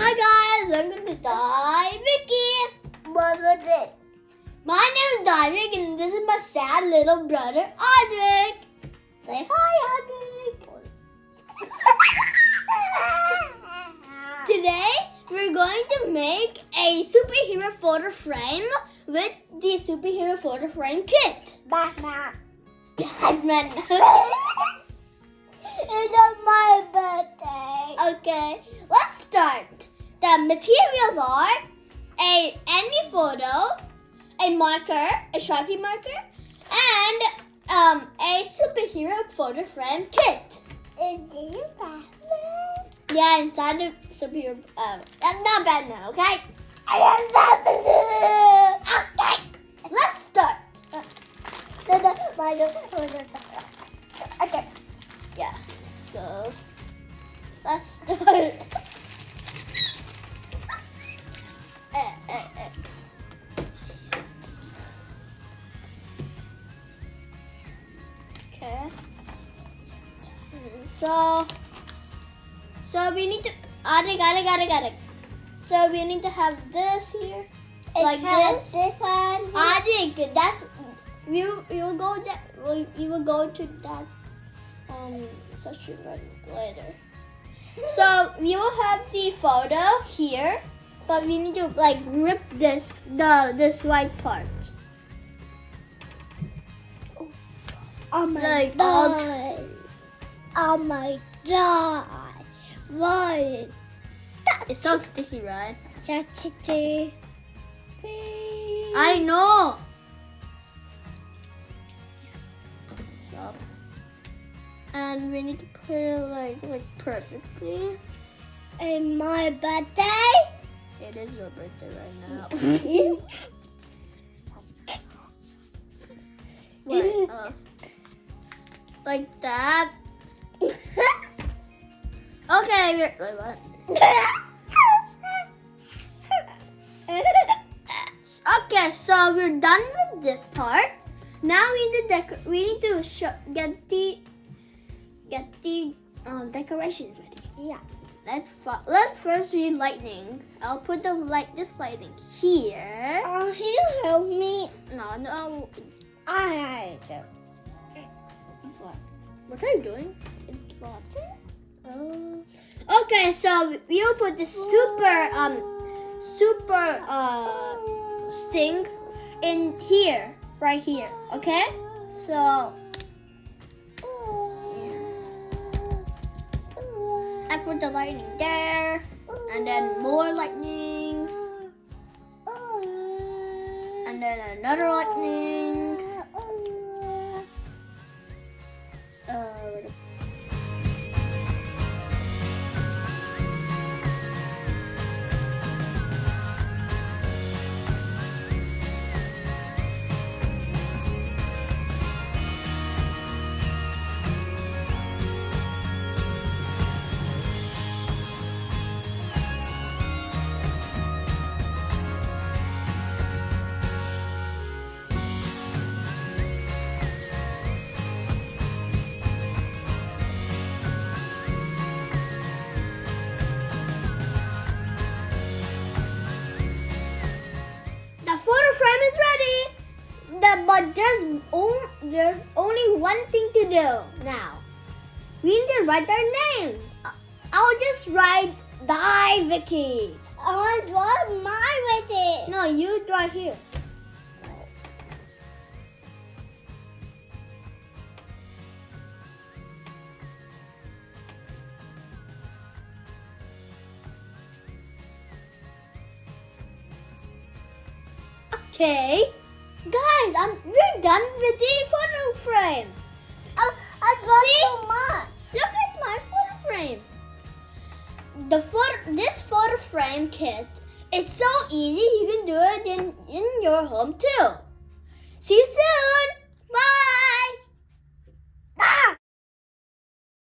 Hi guys, welcome to Daiwik. What was it? My name is Daiwik and this is my sad little brother Aadwik. Say hi Aadwik. Today we're going to make a superhero photo frame with the superhero photo frame kit. Batman. Batman. It's on my birthday. Okay, let's start. The materials are any photo, a marker, a Sharpie marker, and a superhero photo frame kit. Is it Batman? Yeah, inside the superhero. Not Batman, okay? I have Okay, let's start. Okay. Yeah, so let's start. Okay. So we need to. Got it. So we need to have this here, like this. This one. Aadwik, that's you will go that you will go to that section right later. So we will have the photo here, but we need to like rip this white part. Oh my Like, god. Oh my god. What? It's so sticky, right? That's it. I know. So, and we need to put it like perfectly. And my birthday? It is your birthday right now. Wait, like that. Okay, wait, what? Okay, so we're done with this part. Now we need to get the decorations ready. Yeah. Let's first do lightning. I'll put this lightning here. Oh, you help me. No. I do. What are you doing? It's floating. Okay, so we'll put the super sting in here, right here. Okay, so I put the lightning there, and then more lightnings, and then another lightning. But there's only one thing to do now. We need to write our names. I'll just write Daiwik. I want my birthday. No, you draw here. Okay. Guys, we're done with the photo frame. I got so much. Look at my photo frame. This photo frame kit, it's so easy. You can do it in your home too. See you soon.